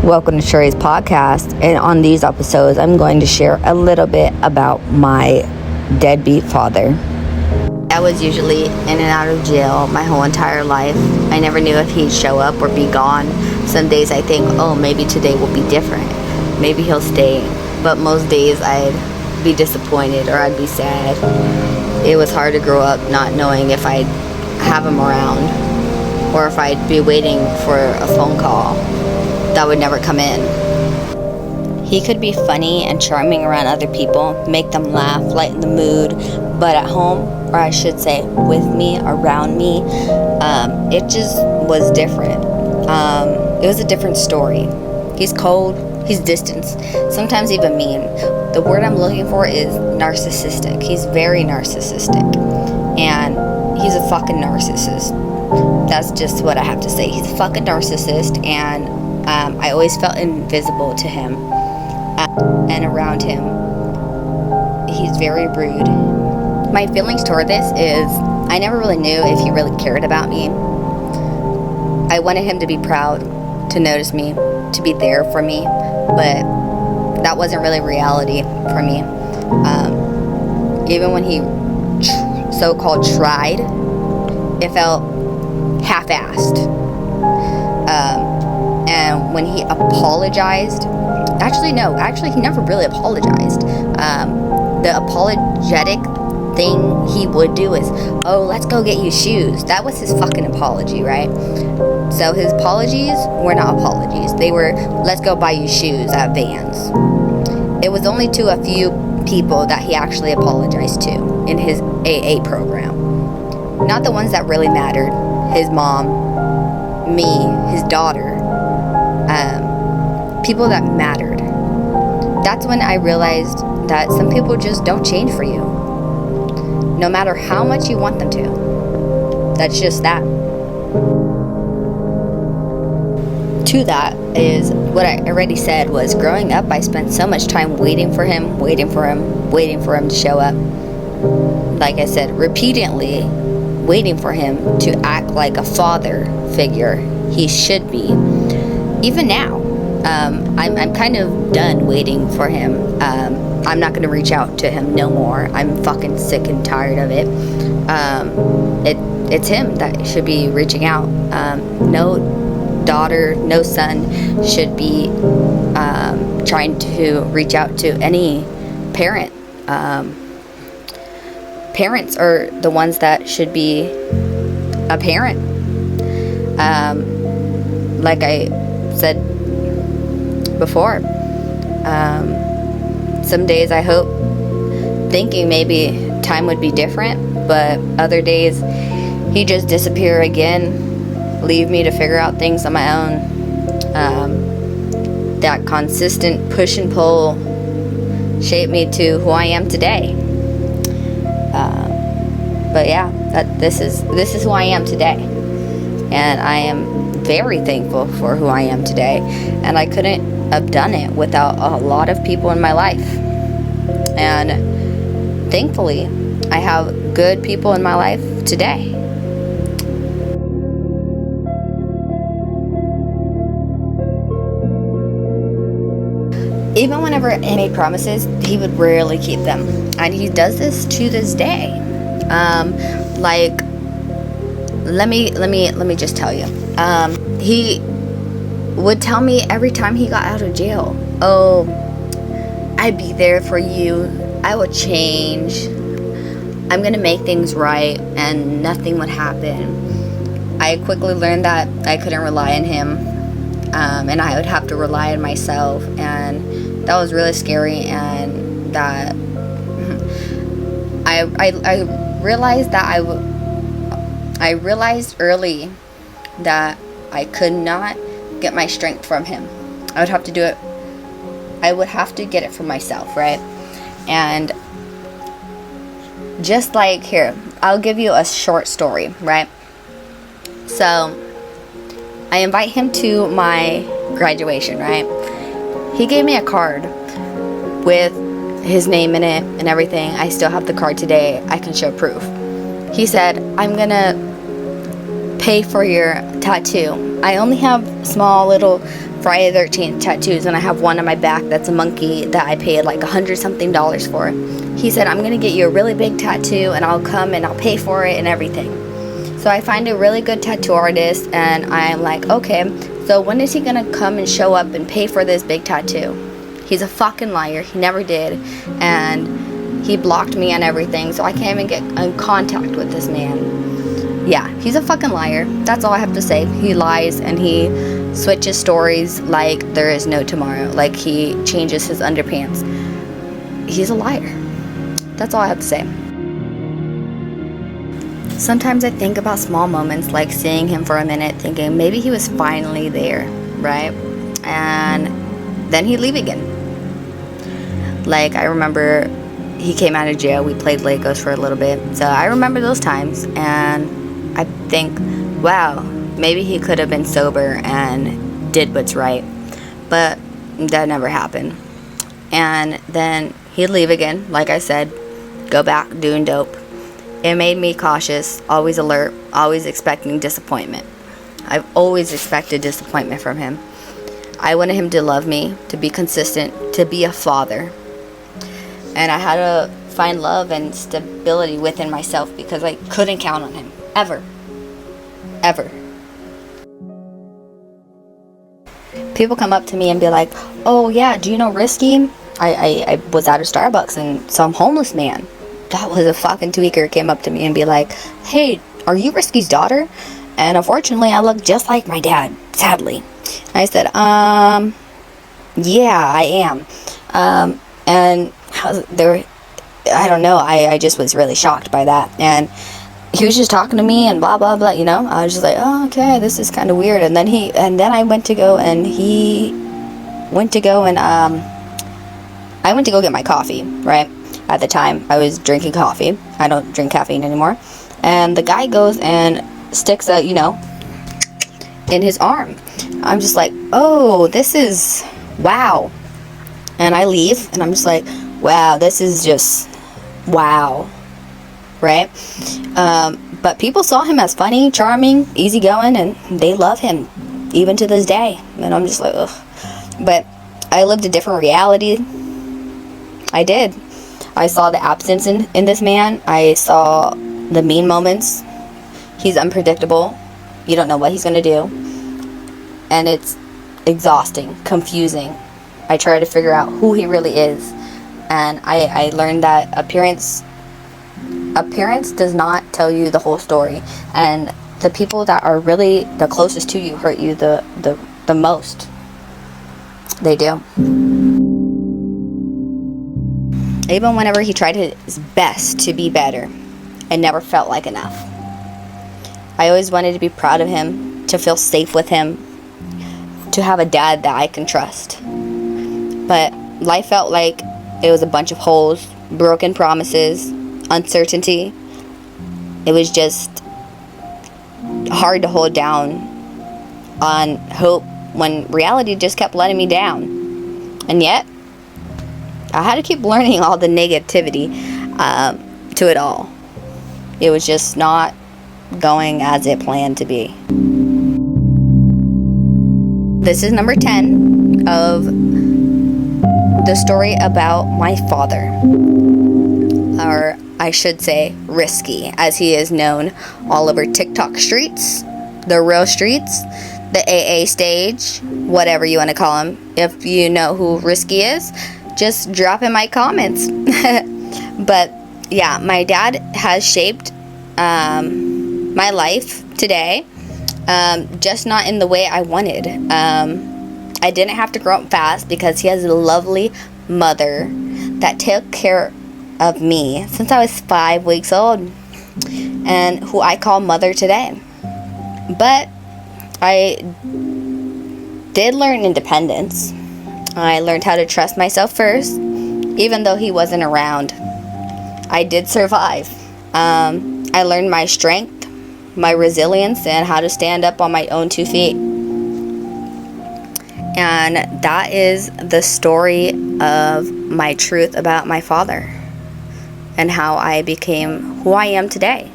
Welcome to Sherry's podcast, and on these episodes I'm going to share a little bit about my deadbeat father. I was usually in and out of jail my whole entire life. I never knew if he'd show up or be gone. Some days I think, oh, maybe today will be different. Maybe he'll stay. But most days I'd be disappointed or I'd be sad. It was hard to grow up not knowing if I'd have him around or if I'd be waiting for a phone call that would never come in. He could be funny and charming around other people, make them laugh, lighten the mood, but at home, or I should say with me, around me, it just was different. It was a different story. He's cold, he's distant, sometimes even mean. The word I'm looking for is narcissistic. He's very narcissistic, and he's a fucking narcissist. That's just what I have to say. He's a fucking narcissist, and I always felt invisible to him and around him. He's very rude. My feelings toward this is I never really knew if he really cared about me. I wanted him to be proud, to notice me, to be there for me, but that wasn't really reality for me. Even when he so-called tried, it felt half-assed. And when he apologized, actually he never really apologized. The apologetic thing he would do is, oh, let's go get you shoes. That was his fucking apology, right? So his apologies were not apologies. They were, let's go buy you shoes at Vans. It was only to a few people that he actually apologized to in his AA program. Not the ones that really mattered. His mom, me, his daughter, people that mattered. That's when I realized that some people just don't change for you, no matter how much you want them to. That's just that. To that is what I already said was growing up, I spent so much time waiting for him to show up. Like I said, repeatedly waiting for him to act like a father figure he should be. Even now, I'm kind of done waiting for him. I'm not going to reach out to him no more. I'm fucking sick and tired of it. It's him that should be reaching out. No daughter, no son should be trying to reach out to any parent. Parents are the ones that should be a parent. Like I said before, some days I hope thinking maybe time would be different, but other days he just disappear again, leave me to figure out things on my own. That consistent push and pull shaped me to who I am today. But yeah, this is who I am today, and I am very thankful for who I am today, and I couldn't have done it without a lot of people in my life. And thankfully, I have good people in my life today. Even whenever he made promises, he would rarely keep them, and he does this to this day. Like, let me just tell you. He would tell me every time he got out of jail, oh, I'd be there for you. I will change. I'm gonna make things right, and nothing would happen. I quickly learned that I couldn't rely on him, and I would have to rely on myself, and that was really scary. And that I realized that I realized early that I could not get my strength from him. I would have to do it. I would have to get it from myself, right? And just like here, I'll give you a short story, right? So I invite him to my graduation, right? He gave me a card with his name in it and everything. I still have the card today. I can show proof. He said, I'm gonna pay for your tattoo. I only have small little Friday the 13th tattoos, and I have one on my back that's a monkey that I paid like $100 something for. He said, I'm gonna get you a really big tattoo and I'll come and I'll pay for it and everything. So I find a really good tattoo artist, and I'm like, okay, so when is he gonna come and show up and pay for this big tattoo? He's a fucking liar. He never did. And he blocked me and everything, so I can't even get in contact with this man. Yeah, he's a fucking liar. That's all I have to say. He lies and he switches stories like there is no tomorrow. Like he changes his underpants. He's a liar. That's all I have to say. Sometimes I think about small moments, like seeing him for a minute, thinking maybe he was finally there, right? And then he'd leave again. Like, I remember he came out of jail. We played Legos for a little bit. So I remember those times, and I think, wow, maybe he could have been sober and did what's right. But that never happened. And then he'd leave again, like I said, go back doing dope. It made me cautious, always alert, always expecting disappointment. I've always expected disappointment from him. I wanted him to love me, to be consistent, to be a father. And I had to find love and stability within myself because I couldn't count on him. Ever. Ever. People come up to me and be like, oh yeah, do you know Risky? I was at a Starbucks and some homeless man, that was a fucking tweaker, came up to me and be like, hey, are you Risky's daughter? And unfortunately, I look just like my dad, sadly. I said, yeah, I am. And I don't know, I just was really shocked by that. And he was just talking to me and blah, blah, blah, you know. I was just like, oh, okay, this is kind of weird. And then I went to go and I went to go get my coffee, right? At the time, I was drinking coffee. I don't drink caffeine anymore. And the guy goes and sticks a, in his arm. I'm just like, oh, this is, wow. And I leave, and I'm just like, wow, this is just, wow. Right? But people saw him as funny, charming, easygoing, and they love him, even to this day. And I'm just like, ugh. But I lived a different reality. I did. I saw the absence in this man. I saw the mean moments. He's unpredictable. You don't know what he's going to do. And it's exhausting, confusing. I try to figure out who he really is. And I learned that appearance does not tell you the whole story. And the people that are really the closest to you hurt you the most. They do. Even whenever he tried his best to be better, it never felt like enough. I always wanted to be proud of him, to feel safe with him, to have a dad that I can trust. But life felt like it was a bunch of holes, broken promises, uncertainty. It was just hard to hold down on hope when reality just kept letting me down. And yet, I had to keep learning all the negativity to it all. It was just not going as it planned to be. This is number 10 of the story about my father. Or I should say Risky, as he is known all over TikTok streets, the real streets, the AA stage, whatever you want to call him. If you know who Risky is, just drop in my comments. But yeah, my dad has shaped my life today, just not in the way I wanted. I didn't have to grow up fast because he has a lovely mother that took care of me since I was 5 weeks old, and who I call mother today. But I did learn independence. I learned how to trust myself first, even though he wasn't around. I did survive. I learned my strength, my resilience, and how to stand up on my own 2 feet. And that is the story of my truth about my father and how I became who I am today.